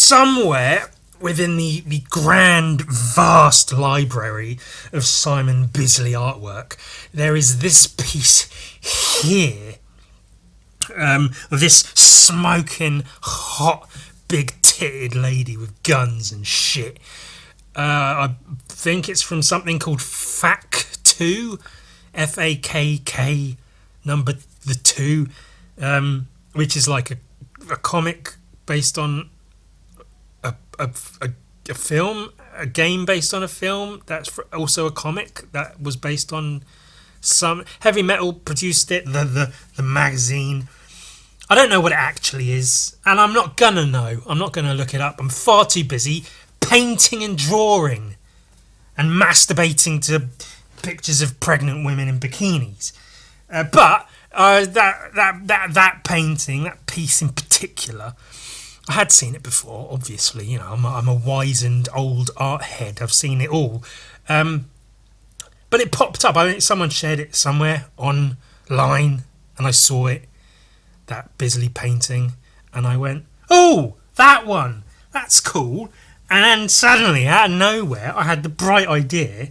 somewhere within the grand, vast library of Simon Bisley artwork, there is this piece here of this smoking, hot, big-titted lady with guns and shit. I think it's from something called FAK2, FAKK, number 2, which is like a comic based on a film, a game based on a film. That's also a comic that was based on some Heavy Metal produced it. The magazine. I don't know what it actually is, and I'm not gonna know. I'm not gonna look it up. I'm far too busy painting and drawing and masturbating to pictures of pregnant women in bikinis. But that painting, that piece in particular, I had seen it before, obviously. You know, I'm a wizened old art head. I've seen it all. But it popped up. I think someone shared it somewhere online, and I saw it, that Bisley painting, and I went, oh, that one. That's cool. And then suddenly, out of nowhere, I had the bright idea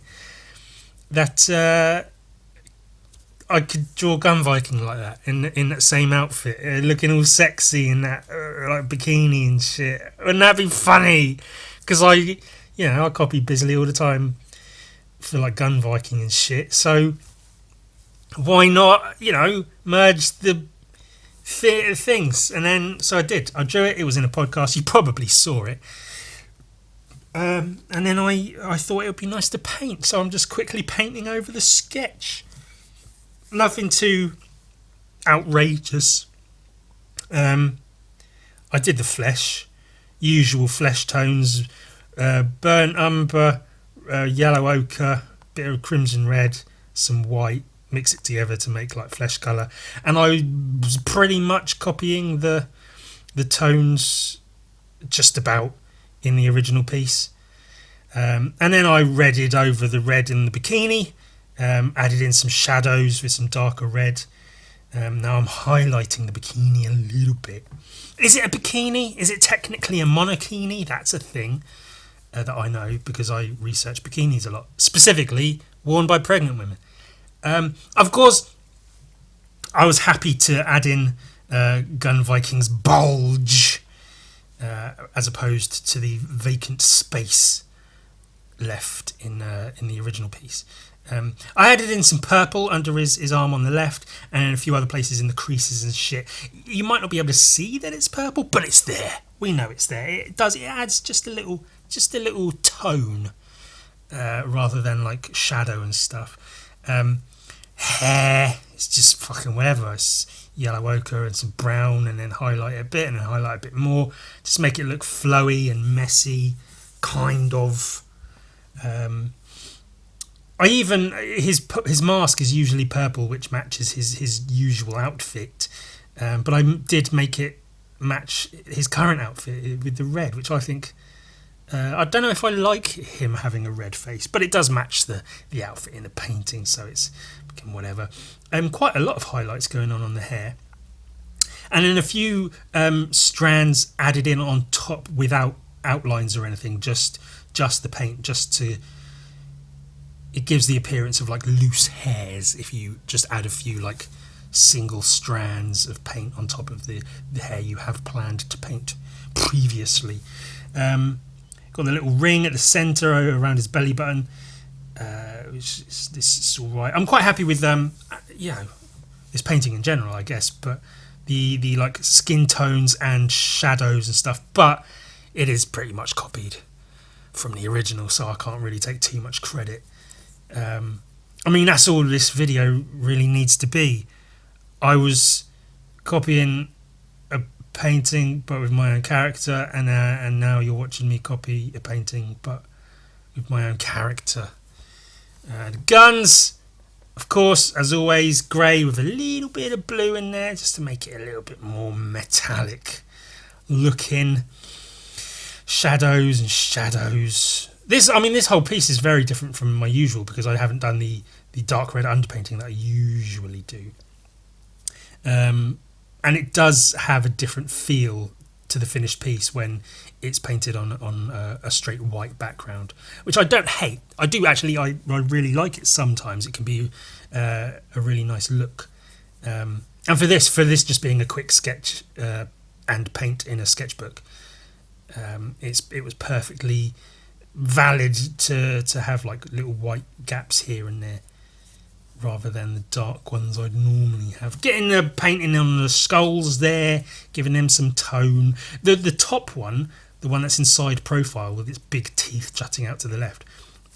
that I could draw Gun Viking like that, in that same outfit, looking all sexy in that like bikini and shit. Wouldn't that be funny? Because I copy Bisley all the time for like Gun Viking and shit. So why not, merge the things? And then so I did. I drew it. It was in a podcast. You probably saw it. And then I thought it would be nice to paint, so I'm just quickly painting over the sketch. Nothing too outrageous. I did the flesh, usual flesh tones, burnt umber, yellow ochre, bit of crimson red, some white, mix it together to make like flesh colour. And I was pretty much copying the tones just about in the original piece. And then I redded over the red in the bikini, added in some shadows with some darker red. Now I'm highlighting the bikini a little bit. Is it a bikini? Is it technically a monokini? That's a thing that I know because I research bikinis a lot, specifically worn by pregnant women. Of course, I was happy to add in Gun Viking's bulge as opposed to the vacant space left in the original piece. I added in some purple under his arm on the left, and in a few other places in the creases and shit. You might not be able to see that it's purple, but it's there. We know it's there. It adds just a little tone rather than like shadow and stuff. Hair, it's just fucking whatever. It's yellow ochre and some brown, and then highlight a bit, and then highlight a bit more. Just make it look flowy and messy, kind of. His mask is usually purple, which matches his usual outfit. But I did make it match his current outfit with the red, which I think. I don't know if I like him having a red face, but it does match the outfit in the painting, so it's whatever. Quite a lot of highlights going on the hair, and then a few strands added in on top without outlines or anything, just the paint, it gives the appearance of like loose hairs if you just add a few like single strands of paint on top of the hair you have planned to paint previously. Got the little ring at the centre around his belly button, which this is all right. I'm quite happy with this painting in general, I guess, but the like skin tones and shadows and stuff, but it is pretty much copied from the original, so I can't really take too much credit. I mean, that's all this video really needs to be. I was copying a painting but with my own character, and now you're watching me copy a painting but with my own character. The guns, of course, as always, grey with a little bit of blue in there just to make it a little bit more metallic looking. Shadows and shadows. This whole piece is very different from my usual because I haven't done the dark red underpainting that I usually do. And it does have a different feel to the finished piece when it's painted on a straight white background, which I don't hate. I do actually. I really like it sometimes. It can be a really nice look. And for this just being a quick sketch and paint in a sketchbook, it was perfectly valid to have like little white gaps here and there, rather than the dark ones I'd normally have. Getting the painting on the skulls there, giving them some tone. The top one, the one that's in side profile with its big teeth jutting out to the left,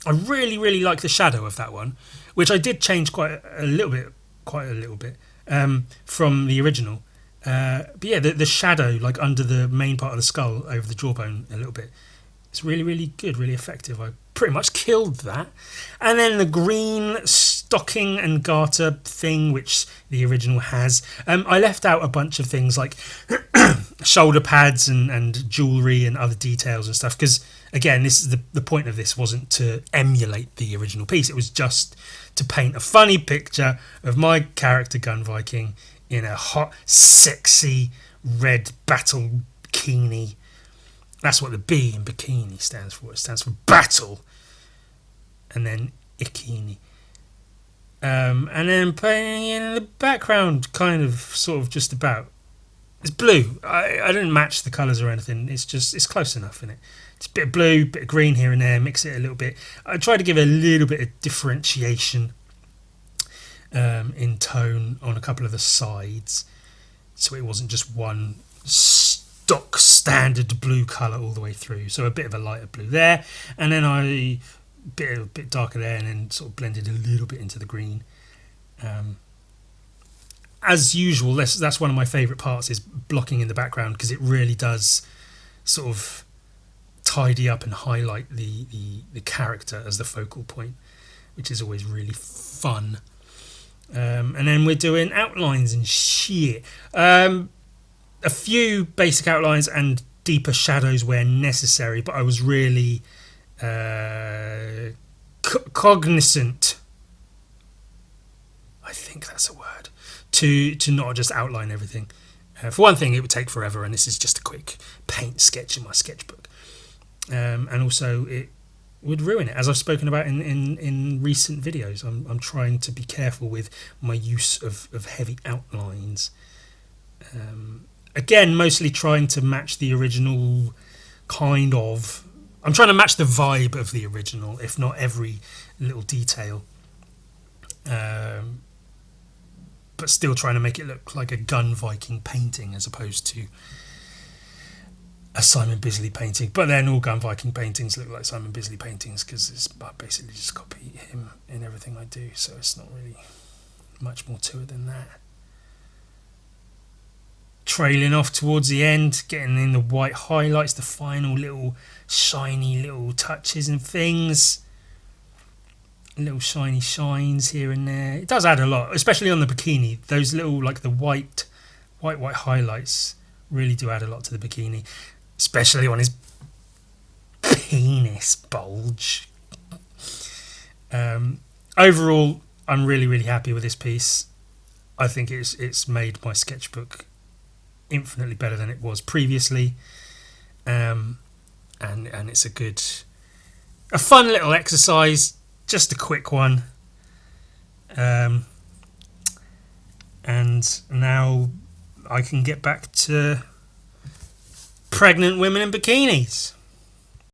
I really like the shadow of that one, which I did change quite a little bit from the original. But yeah, the shadow like under the main part of the skull over the jawbone a little bit. It's really good, really effective. I pretty much killed that. And then the green stocking and garter thing, which the original has. I left out a bunch of things like shoulder pads and jewellery and other details and stuff, because, again, this is the point of this wasn't to emulate the original piece. It was just to paint a funny picture of my character Gun Viking in a hot, sexy red battle bikini. That's what the B in bikini stands for. It stands for battle. And then ikini. And then painting in the background, kind of, sort of, just about. It's blue. I didn't match the colours or anything. It's close enough, isn't it? It's a bit of blue, bit of green here and there. Mix it a little bit. I tried to give a little bit of differentiation in tone on a couple of the sides, so it wasn't just one stock standard blue colour all the way through. So a bit of a lighter blue there, and then a bit darker there, and then sort of blended a little bit into the green. As usual, that's one of my favourite parts, is blocking in the background, because it really does sort of tidy up and highlight the character as the focal point, which is always really fun. And then we're doing outlines and shit. A few basic outlines and deeper shadows where necessary, but I was really cognizant, I think that's a word, to not just outline everything. For one thing, it would take forever, and this is just a quick paint sketch in my sketchbook. And also it would ruin it, as I've spoken about in recent videos. I'm trying to be careful with my use of heavy outlines. Again, mostly trying to match the original, kind of. I'm trying to match the vibe of the original, if not every little detail. But still trying to make it look like a Gun Viking painting as opposed to a Simon Bisley painting. But then all Gun Viking paintings look like Simon Bisley paintings, because I basically just copy him in everything I do, so it's not really much more to it than that. Trailing off towards the end, getting in the white highlights, the final little shiny little touches and things, little shiny shines here and there. It does add a lot, especially on the bikini. Those little, like, the white highlights really do add a lot to the bikini, especially on his penis bulge. Overall, I'm really happy with this piece. I think it's made my sketchbook infinitely better than it was previously, and it's a fun little exercise, just a quick one. And now I can get back to pregnant women in bikinis.